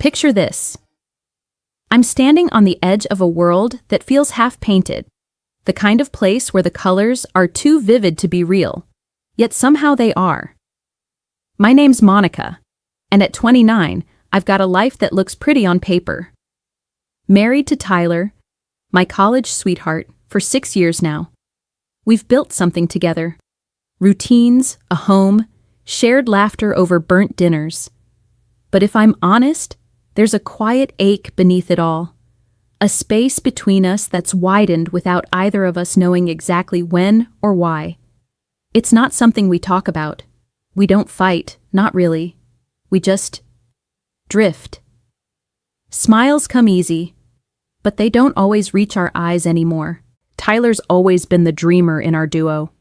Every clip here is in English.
Picture this. I'm standing on the edge of a world that feels half-painted, the kind of place where the colors are too vivid to be real, yet somehow they are. My name's Monica, and at 29, I've got a life that looks pretty on paper. Married to Tyler, my college sweetheart, for 6 years now. We've built something together. Routines, a home, shared laughter over burnt dinners. But if I'm honest, there's a quiet ache beneath it all. A space between us that's widened without either of us knowing exactly when or why. It's not something we talk about. We don't fight, not really. We just drift. Smiles come easy, but they don't always reach our eyes anymore. Tyler's always been the dreamer in our duo.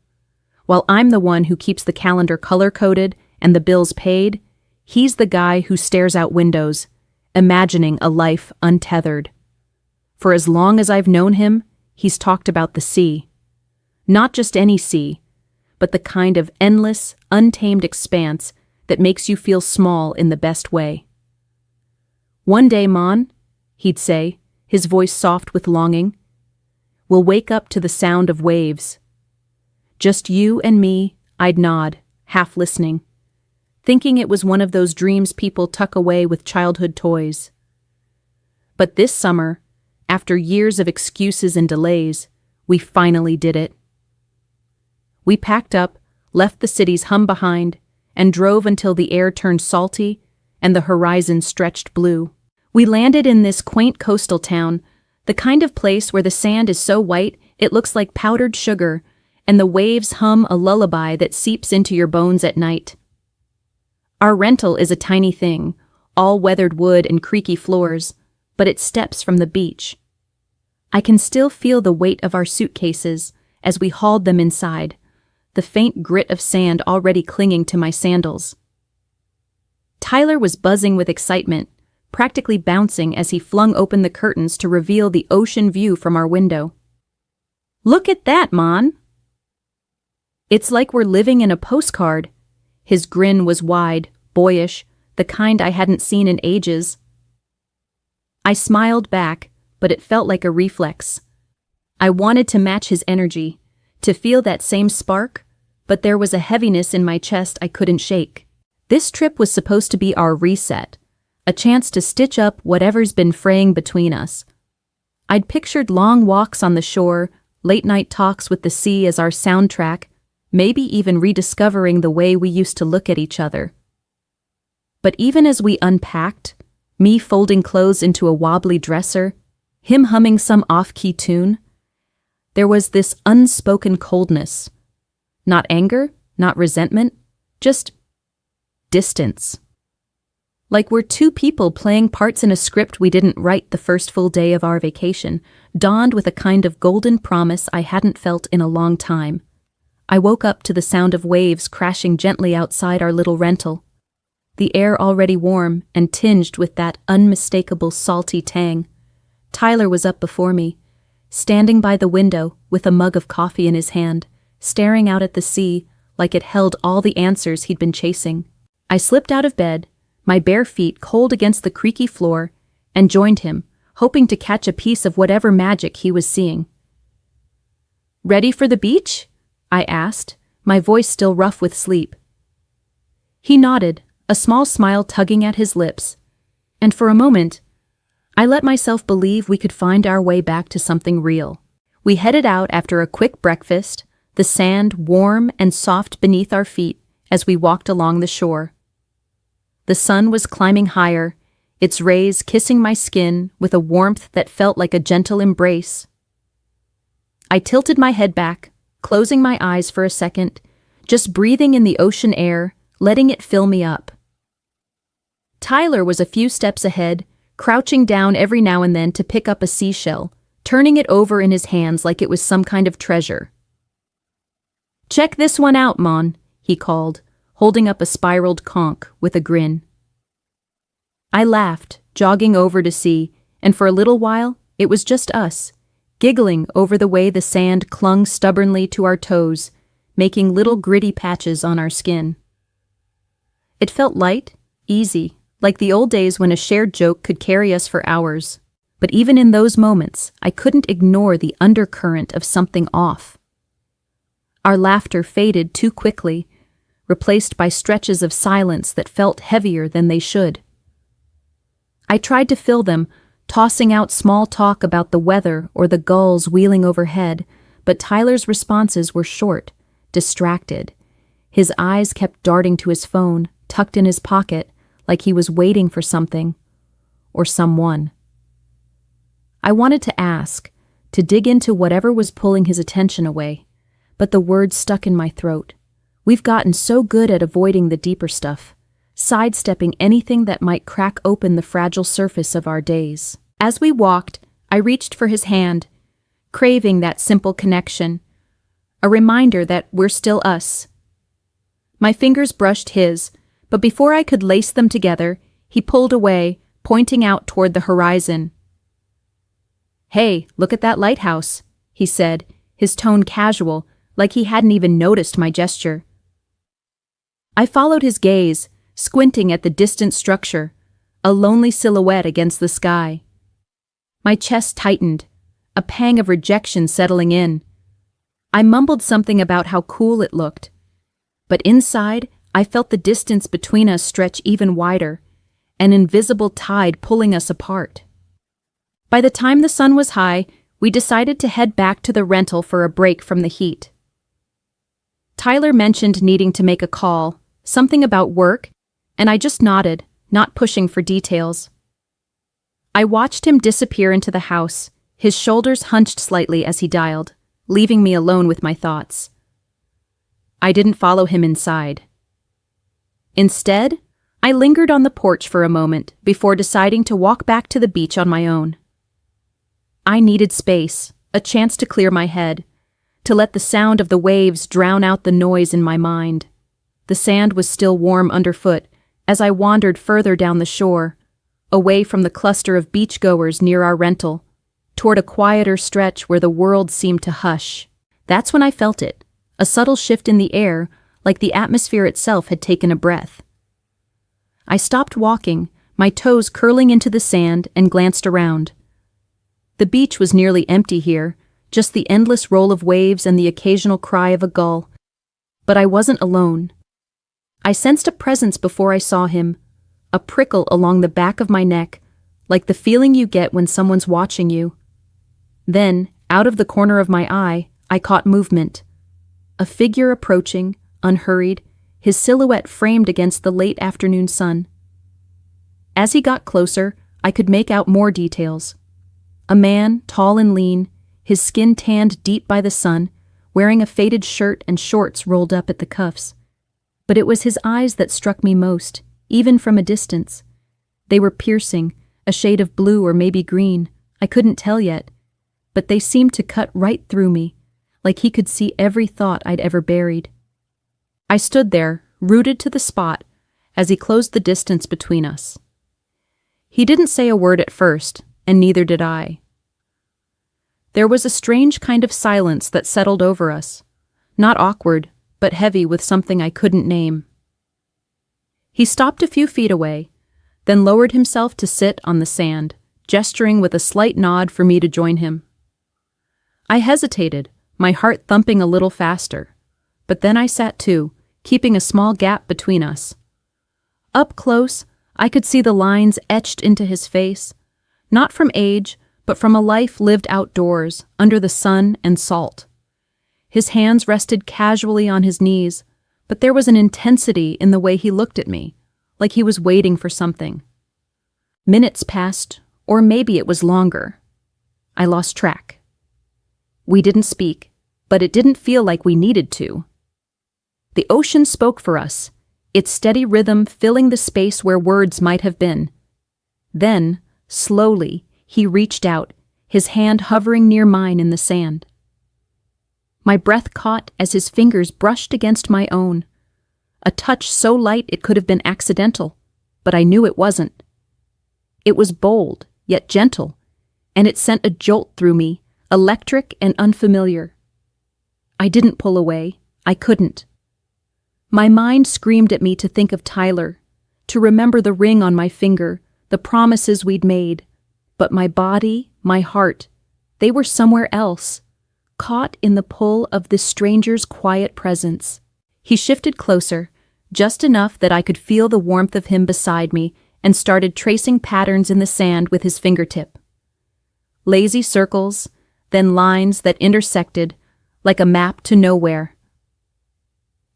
While I'm the one who keeps the calendar color-coded and the bills paid, he's the guy who stares out windows, imagining a life untethered. For as long as I've known him, he's talked about the sea. Not just any sea, but the kind of endless, untamed expanse that makes you feel small in the best way. One day, Mon, he'd say, his voice soft with longing, we'll wake up to the sound of waves. Just you and me, I'd nod, half listening, thinking it was one of those dreams people tuck away with childhood toys. But this summer, after years of excuses and delays, we finally did it. We packed up, left the city's hum behind, and drove until the air turned salty and the horizon stretched blue. We landed in this quaint coastal town, the kind of place where the sand is so white it looks like powdered sugar, and the waves hum a lullaby that seeps into your bones at night. Our rental is a tiny thing, all weathered wood and creaky floors, but it steps from the beach. I can still feel the weight of our suitcases as we hauled them inside, the faint grit of sand already clinging to my sandals. Tyler was buzzing with excitement, practically bouncing as he flung open the curtains to reveal the ocean view from our window. "Look at that, Mon!" "It's like we're living in a postcard." His grin was wide, boyish, the kind I hadn't seen in ages. I smiled back, but it felt like a reflex. I wanted to match his energy, to feel that same spark, but there was a heaviness in my chest I couldn't shake. This trip was supposed to be our reset, a chance to stitch up whatever's been fraying between us. I'd pictured long walks on the shore, late-night talks with the sea as our soundtrack, maybe even rediscovering the way we used to look at each other. But even as we unpacked, me folding clothes into a wobbly dresser, him humming some off-key tune, there was this unspoken coldness. Not anger, not resentment, just distance. Like we're two people playing parts in a script we didn't write the first full day of our vacation, dawned with a kind of golden promise I hadn't felt in a long time. I woke up to the sound of waves crashing gently outside our little rental, the air already warm and tinged with that unmistakable salty tang. Tyler was up before me, standing by the window with a mug of coffee in his hand, staring out at the sea like it held all the answers he'd been chasing. I slipped out of bed, my bare feet cold against the creaky floor, and joined him, hoping to catch a piece of whatever magic he was seeing. "Ready for the beach?" I asked, my voice still rough with sleep. He nodded, a small smile tugging at his lips, and for a moment, I let myself believe we could find our way back to something real. We headed out after a quick breakfast, the sand warm and soft beneath our feet as we walked along the shore. The sun was climbing higher, its rays kissing my skin with a warmth that felt like a gentle embrace. I tilted my head back, closing my eyes for a second, just breathing in the ocean air, letting it fill me up. Tyler was a few steps ahead, crouching down every now and then to pick up a seashell, turning it over in his hands like it was some kind of treasure. "Check this one out, Mon," he called, holding up a spiraled conch with a grin. I laughed, jogging over to see, and for a little while, it was just us, giggling over the way the sand clung stubbornly to our toes, making little gritty patches on our skin. It felt light, easy, like the old days when a shared joke could carry us for hours. But even in those moments, I couldn't ignore the undercurrent of something off. Our laughter faded too quickly, replaced by stretches of silence that felt heavier than they should. I tried to fill them, tossing out small talk about the weather or the gulls wheeling overhead, but Tyler's responses were short, distracted. His eyes kept darting to his phone, tucked in his pocket, like he was waiting for something, or someone. I wanted to ask, to dig into whatever was pulling his attention away, but the words stuck in my throat. We've gotten so good at avoiding the deeper stuff, sidestepping anything that might crack open the fragile surface of our days. As we walked, I reached for his hand, craving that simple connection, a reminder that we're still us. My fingers brushed his, but before I could lace them together, he pulled away, pointing out toward the horizon. "Hey, look at that lighthouse," he said, his tone casual, like he hadn't even noticed my gesture. I followed his gaze, squinting at the distant structure, a lonely silhouette against the sky. My chest tightened, a pang of rejection settling in. I mumbled something about how cool it looked, but inside, I felt the distance between us stretch even wider, an invisible tide pulling us apart. By the time the sun was high, we decided to head back to the rental for a break from the heat. Tyler mentioned needing to make a call, something about work, and I just nodded, not pushing for details. I watched him disappear into the house, his shoulders hunched slightly as he dialed, leaving me alone with my thoughts. I didn't follow him inside. Instead, I lingered on the porch for a moment before deciding to walk back to the beach on my own. I needed space, a chance to clear my head, to let the sound of the waves drown out the noise in my mind. The sand was still warm underfoot as I wandered further down the shore, away from the cluster of beachgoers near our rental, toward a quieter stretch where the world seemed to hush. That's when I felt it, a subtle shift in the air, like the atmosphere itself had taken a breath. I stopped walking, my toes curling into the sand, and glanced around. The beach was nearly empty here, just the endless roll of waves and the occasional cry of a gull. But I wasn't alone. I sensed a presence before I saw him, a prickle along the back of my neck, like the feeling you get when someone's watching you. Then, out of the corner of my eye, I caught movement. A figure approaching, unhurried, his silhouette framed against the late afternoon sun. As he got closer, I could make out more details. A man, tall and lean, his skin tanned deep by the sun, wearing a faded shirt and shorts rolled up at the cuffs. But it was his eyes that struck me most, even from a distance. They were piercing, a shade of blue or maybe green, I couldn't tell yet, but they seemed to cut right through me, like he could see every thought I'd ever buried. I stood there, rooted to the spot, as he closed the distance between us. He didn't say a word at first, and neither did I. There was a strange kind of silence that settled over us, not awkward, but heavy with something I couldn't name. He stopped a few feet away, then lowered himself to sit on the sand, gesturing with a slight nod for me to join him. I hesitated, my heart thumping a little faster, but then I sat too, keeping a small gap between us. Up close, I could see the lines etched into his face, not from age, but from a life lived outdoors, under the sun and salt. His hands rested casually on his knees, but there was an intensity in the way he looked at me, like he was waiting for something. Minutes passed, or maybe it was longer. I lost track. We didn't speak, but it didn't feel like we needed to. The ocean spoke for us, its steady rhythm filling the space where words might have been. Then, slowly, he reached out, his hand hovering near mine in the sand. My breath caught as his fingers brushed against my own, a touch so light it could have been accidental, but I knew it wasn't. It was bold, yet gentle, and it sent a jolt through me, electric and unfamiliar. I didn't pull away. I couldn't. My mind screamed at me to think of Tyler, to remember the ring on my finger, the promises we'd made. But my body, my heart, they were somewhere else, caught in the pull of this stranger's quiet presence. He shifted closer, just enough that I could feel the warmth of him beside me, and started tracing patterns in the sand with his fingertip. Lazy circles, then lines that intersected, like a map to nowhere.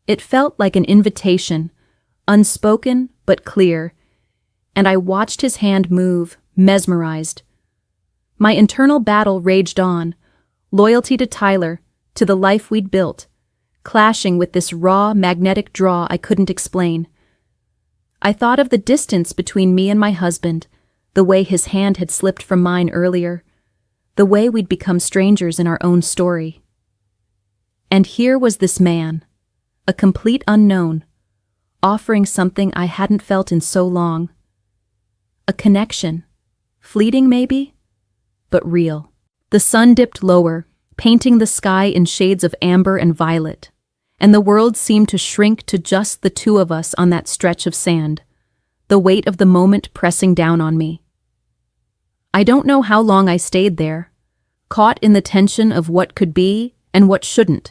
It felt like an invitation, unspoken but clear, and I watched his hand move, mesmerized. My internal battle raged on, loyalty to Tyler, to the life we'd built, clashing with this raw, magnetic draw I couldn't explain. I thought of the distance between me and my husband, the way his hand had slipped from mine earlier, the way we'd become strangers in our own story. And here was this man, a complete unknown, offering something I hadn't felt in so long. A connection, fleeting maybe, but real. The sun dipped lower, painting the sky in shades of amber and violet, and the world seemed to shrink to just the two of us on that stretch of sand, the weight of the moment pressing down on me. I don't know how long I stayed there, caught in the tension of what could be and what shouldn't.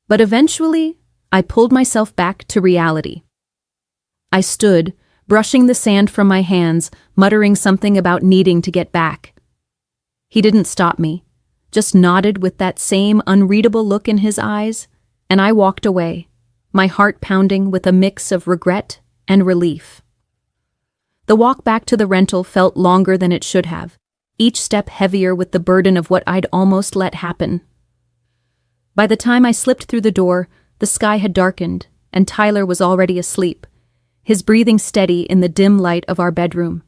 But eventually, I pulled myself back to reality. I stood, brushing the sand from my hands, muttering something about needing to get back. He didn't stop me, just nodded with that same unreadable look in his eyes, and I walked away, my heart pounding with a mix of regret and relief. The walk back to the rental felt longer than it should have, each step heavier with the burden of what I'd almost let happen. By the time I slipped through the door, the sky had darkened, and Tyler was already asleep, his breathing steady in the dim light of our bedroom.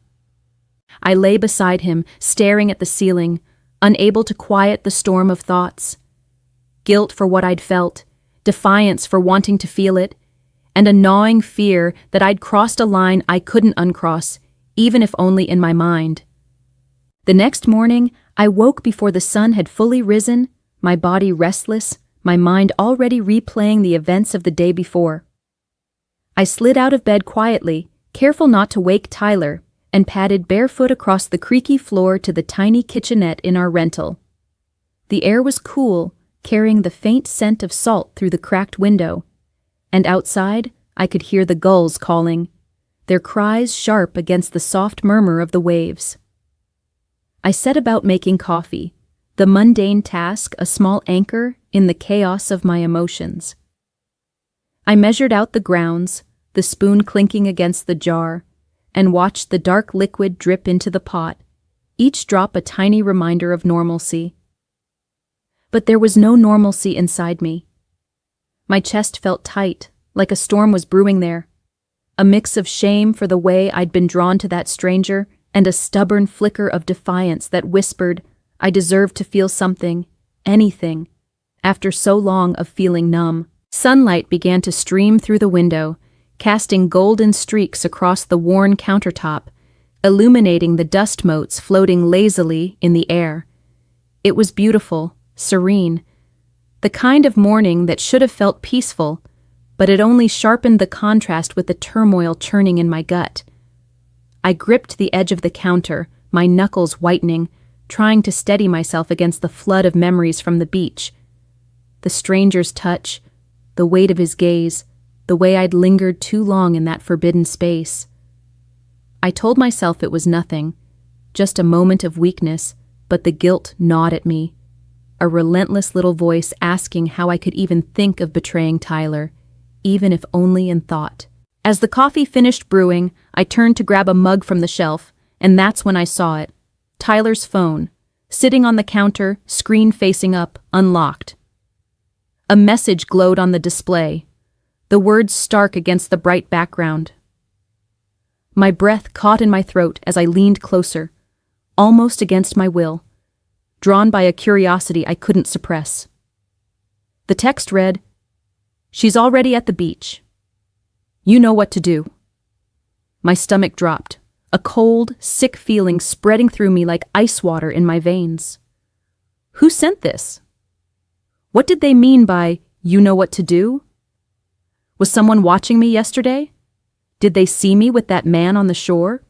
I lay beside him, staring at the ceiling, unable to quiet the storm of thoughts. Guilt for what I'd felt, defiance for wanting to feel it, and a gnawing fear that I'd crossed a line I couldn't uncross, even if only in my mind. The next morning, I woke before the sun had fully risen, my body restless, my mind already replaying the events of the day before. I slid out of bed quietly, careful not to wake Tyler, and padded barefoot across the creaky floor to the tiny kitchenette in our rental. The air was cool, carrying the faint scent of salt through the cracked window, and outside I could hear the gulls calling, their cries sharp against the soft murmur of the waves. I set about making coffee, the mundane task a small anchor in the chaos of my emotions. I measured out the grounds, the spoon clinking against the jar, and watched the dark liquid drip into the pot, each drop a tiny reminder of normalcy. But there was no normalcy inside me. My chest felt tight, like a storm was brewing there, a mix of shame for the way I'd been drawn to that stranger and a stubborn flicker of defiance that whispered I deserved to feel something, anything, after so long of feeling numb. Sunlight began to stream through the window, casting golden streaks across the worn countertop, illuminating the dust motes floating lazily in the air. It was beautiful, serene, the kind of morning that should have felt peaceful, but it only sharpened the contrast with the turmoil churning in my gut. I gripped the edge of the counter, my knuckles whitening, trying to steady myself against the flood of memories from the beach. The stranger's touch, the weight of his gaze, the way I'd lingered too long in that forbidden space. I told myself it was nothing, just a moment of weakness, but the guilt gnawed at me, a relentless little voice asking how I could even think of betraying Tyler, even if only in thought. As the coffee finished brewing, I turned to grab a mug from the shelf, and that's when I saw it. Tyler's phone, sitting on the counter, screen facing up, unlocked. A message glowed on the display, the words stark against the bright background. My breath caught in my throat as I leaned closer, almost against my will, drawn by a curiosity I couldn't suppress. The text read, "She's already at the beach. You know what to do." My stomach dropped, a cold, sick feeling spreading through me like ice water in my veins. Who sent this? What did they mean by, "you know what to do"? Was someone watching me yesterday? Did they see me with that man on the shore?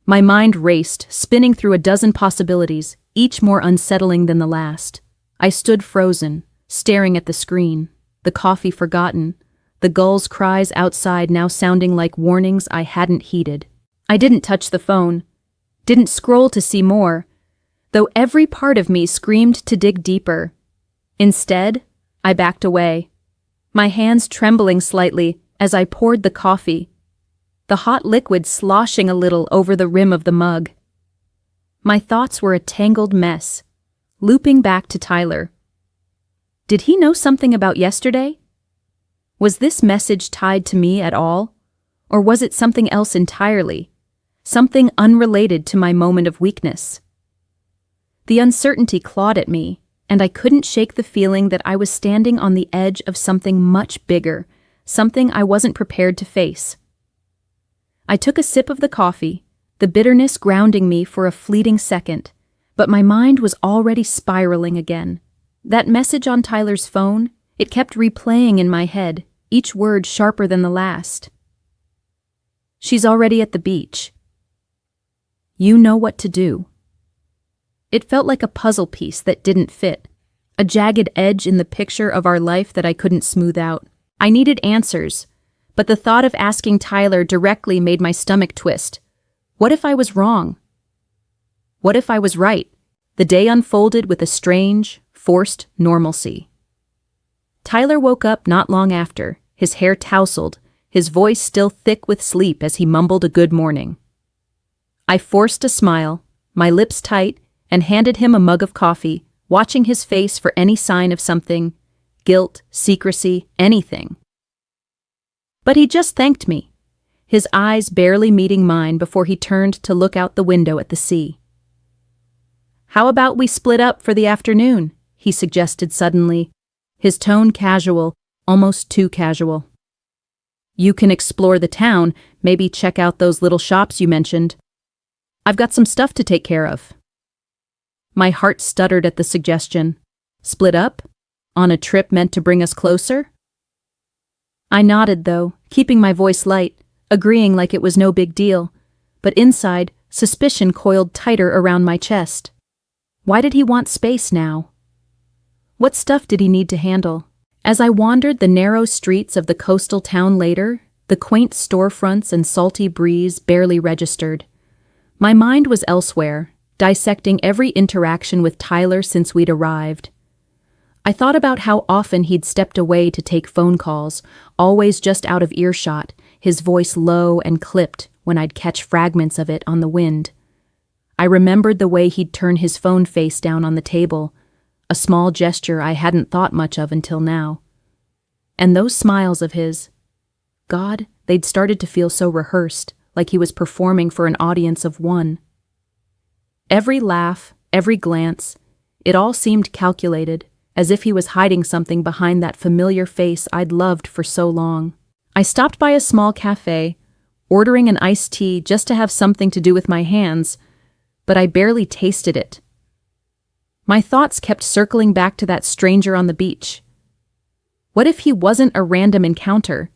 My mind raced, spinning through a dozen possibilities, each more unsettling than the last. I stood frozen, staring at the screen, the coffee forgotten, the gulls' cries outside now sounding like warnings I hadn't heeded. I didn't touch the phone, didn't scroll to see more, though every part of me screamed to dig deeper. Instead, I backed away, my hands trembling slightly as I poured the coffee, the hot liquid sloshing a little over the rim of the mug. My thoughts were a tangled mess, looping back to Tyler. Did he know something about yesterday? Was this message tied to me at all? Or was it something else entirely? Something unrelated to my moment of weakness? The uncertainty clawed at me, and I couldn't shake the feeling that I was standing on the edge of something much bigger, something I wasn't prepared to face. I took a sip of the coffee, the bitterness grounding me for a fleeting second, but my mind was already spiraling again. That message on Tyler's phone, it kept replaying in my head, each word sharper than the last. She's already at the beach. You know what to do. It felt like a puzzle piece that didn't fit, a jagged edge in the picture of our life that I couldn't smooth out. I needed answers, but the thought of asking Tyler directly made my stomach twist. What if I was wrong? What if I was right? The day unfolded with a strange, forced normalcy. Tyler woke up not long after, his hair tousled, his voice still thick with sleep as he mumbled a good morning. I forced a smile, my lips tight, and handed him a mug of coffee, watching his face for any sign of something, guilt, secrecy, anything. But he just thanked me, his eyes barely meeting mine before he turned to look out the window at the sea. How about we split up for the afternoon? He suggested suddenly, his tone casual, almost too casual. You can explore the town, maybe check out those little shops you mentioned. I've got some stuff to take care of. My heart stuttered at the suggestion. Split up? On a trip meant to bring us closer? I nodded, though, keeping my voice light, agreeing like it was no big deal, but inside, suspicion coiled tighter around my chest. Why did he want space now? What stuff did he need to handle? As I wandered the narrow streets of the coastal town later, the quaint storefronts and salty breeze barely registered. My mind was elsewhere, dissecting every interaction with Tyler since we'd arrived. I thought about how often he'd stepped away to take phone calls, always just out of earshot, his voice low and clipped when I'd catch fragments of it on the wind. I remembered the way he'd turn his phone face down on the table, a small gesture I hadn't thought much of until now. And those smiles of his, God, they'd started to feel so rehearsed, like he was performing for an audience of one. Every laugh, every glance, it all seemed calculated, as if he was hiding something behind that familiar face I'd loved for so long. I stopped by a small cafe, ordering an iced tea just to have something to do with my hands, but I barely tasted it. My thoughts kept circling back to that stranger on the beach. What if he wasn't a random encounter?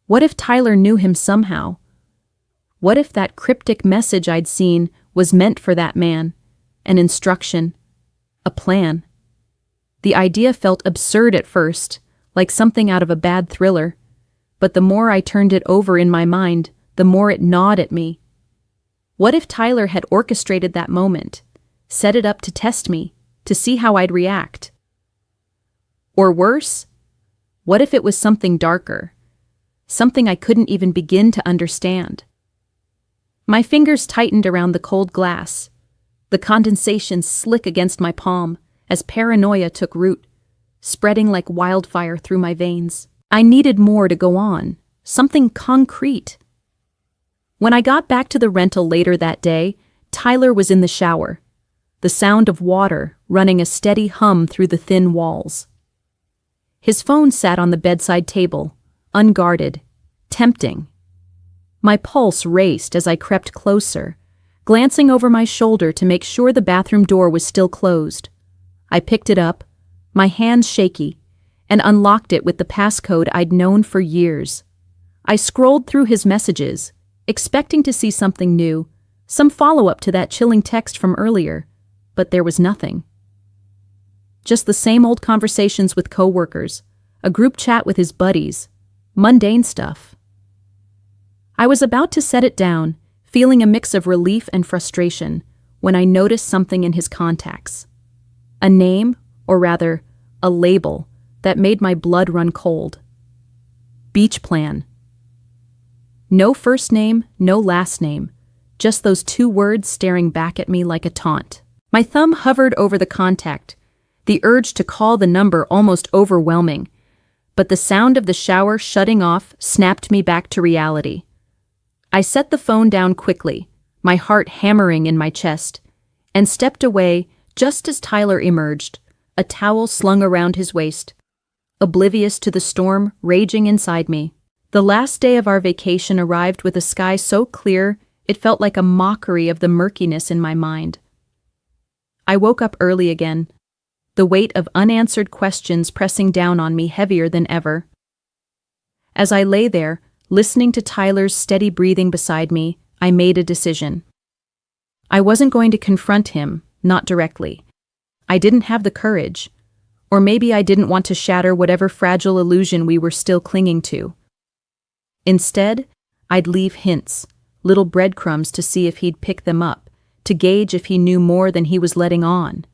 What if Tyler knew him somehow? What if that cryptic message I'd seen was meant for that man, an instruction, a plan? The idea felt absurd at first, like something out of a bad thriller, but the more I turned it over in my mind, the more it gnawed at me. What if Tyler had orchestrated that moment, set it up to test me, to see how I'd react? Or worse, what if it was something darker, something I couldn't even begin to understand? My fingers tightened around the cold glass, the condensation slick against my palm as paranoia took root, spreading like wildfire through my veins. I needed more to go on, something concrete. When I got back to the rental later that day, Tyler was in the shower, the sound of water running a steady hum through the thin walls. His phone sat on the bedside table, unguarded, tempting. My pulse raced as I crept closer, glancing over my shoulder to make sure the bathroom door was still closed. I picked it up, my hands shaky, and unlocked it with the passcode I'd known for years. I scrolled through his messages, expecting to see something new, some follow-up to that chilling text from earlier, but there was nothing. Just the same old conversations with coworkers, a group chat with his buddies, mundane stuff. I was about to set it down, feeling a mix of relief and frustration, when I noticed something in his contacts. A name, or rather, a label, that made my blood run cold. Beach Plan. No first name, no last name, just those two words staring back at me like a taunt. My thumb hovered over the contact, the urge to call the number almost overwhelming, but the sound of the shower shutting off snapped me back to reality. I set the phone down quickly, my heart hammering in my chest, and stepped away just as Tyler emerged, a towel slung around his waist, oblivious to the storm raging inside me. The last day of our vacation arrived with a sky so clear it felt like a mockery of the murkiness in my mind. I woke up early again, the weight of unanswered questions pressing down on me heavier than ever. As I lay there, listening to Tyler's steady breathing beside me, I made a decision. I wasn't going to confront him, not directly. I didn't have the courage, or maybe I didn't want to shatter whatever fragile illusion we were still clinging to. Instead, I'd leave hints, little breadcrumbs to see if he'd pick them up, to gauge if he knew more than he was letting on.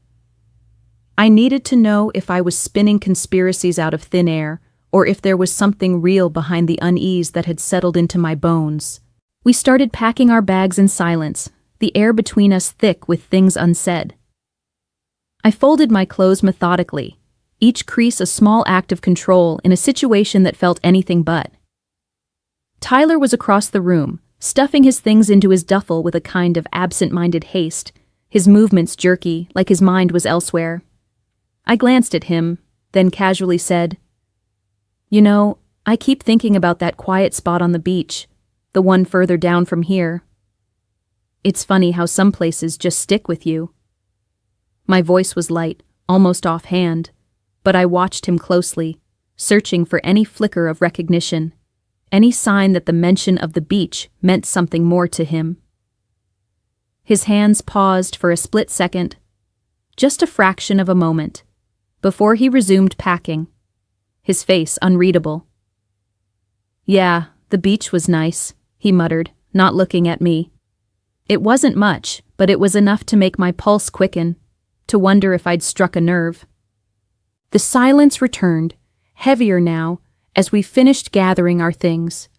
I needed to know if I was spinning conspiracies out of thin air, or if there was something real behind the unease that had settled into my bones. We started packing our bags in silence, the air between us thick with things unsaid. I folded my clothes methodically, each crease a small act of control in a situation that felt anything but. Tyler was across the room, stuffing his things into his duffel with a kind of absent-minded haste, his movements jerky, like his mind was elsewhere. I glanced at him, then casually said, "You know, I keep thinking about that quiet spot on the beach, the one further down from here. It's funny how some places just stick with you." My voice was light, almost offhand, but I watched him closely, searching for any flicker of recognition, any sign that the mention of the beach meant something more to him. His hands paused for a split second, just a fraction of a moment, before he resumed packing, his face unreadable. "Yeah, the beach was nice," he muttered, not looking at me. It wasn't much, but it was enough to make my pulse quicken, to wonder if I'd struck a nerve. The silence returned, heavier now, as we finished gathering our things.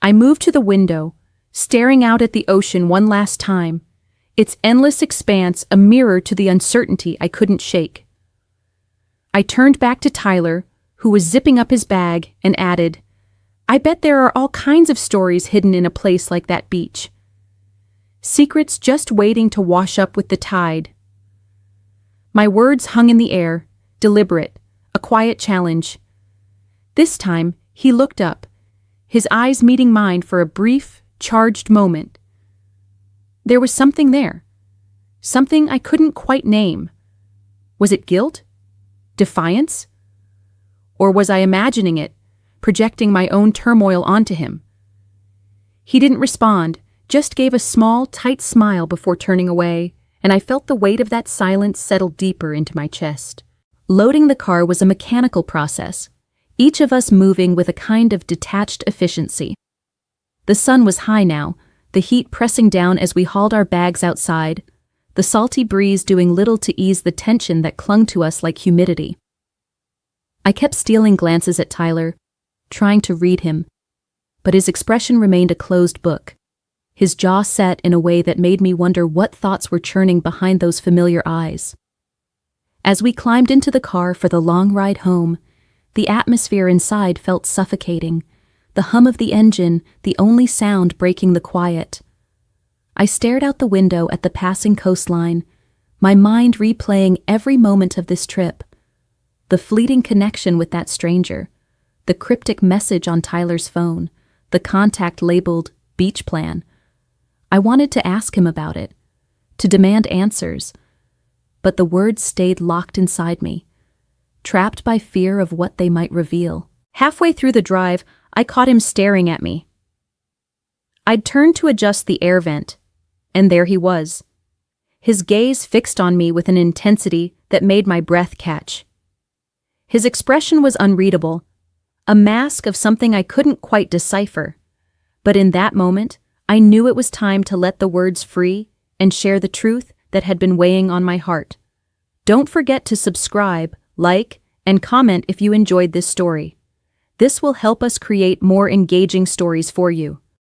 I moved to the window, staring out at the ocean one last time, its endless expanse a mirror to the uncertainty I couldn't shake. I turned back to Tyler, who was zipping up his bag, and added, "I bet there are all kinds of stories hidden in a place like that beach. Secrets just waiting to wash up with the tide." My words hung in the air, deliberate, a quiet challenge. This time, he looked up, his eyes meeting mine for a brief, charged moment. There was something there, something I couldn't quite name. Was it guilt? Defiance? Or was I imagining it, projecting my own turmoil onto him? He didn't respond, just gave a small, tight smile before turning away, and I felt the weight of that silence settle deeper into my chest. Loading the car was a mechanical process, each of us moving with a kind of detached efficiency. The sun was high now, the heat pressing down as we hauled our bags outside, the salty breeze doing little to ease the tension that clung to us like humidity. I kept stealing glances at Tyler, trying to read him, but his expression remained a closed book, his jaw set in a way that made me wonder what thoughts were churning behind those familiar eyes. As we climbed into the car for the long ride home, the atmosphere inside felt suffocating, the hum of the engine the only sound breaking the quiet. I stared out the window at the passing coastline, my mind replaying every moment of this trip. The fleeting connection with that stranger, the cryptic message on Tyler's phone, the contact labeled Beach Plan. I wanted to ask him about it, to demand answers, but the words stayed locked inside me, trapped by fear of what they might reveal. Halfway through the drive, I caught him staring at me. I'd turned to adjust the air vent, and there he was. His gaze fixed on me with an intensity that made my breath catch. His expression was unreadable, a mask of something I couldn't quite decipher. But in that moment, I knew it was time to let the words free and share the truth that had been weighing on my heart. Don't forget to subscribe, like, and comment if you enjoyed this story. This will help us create more engaging stories for you.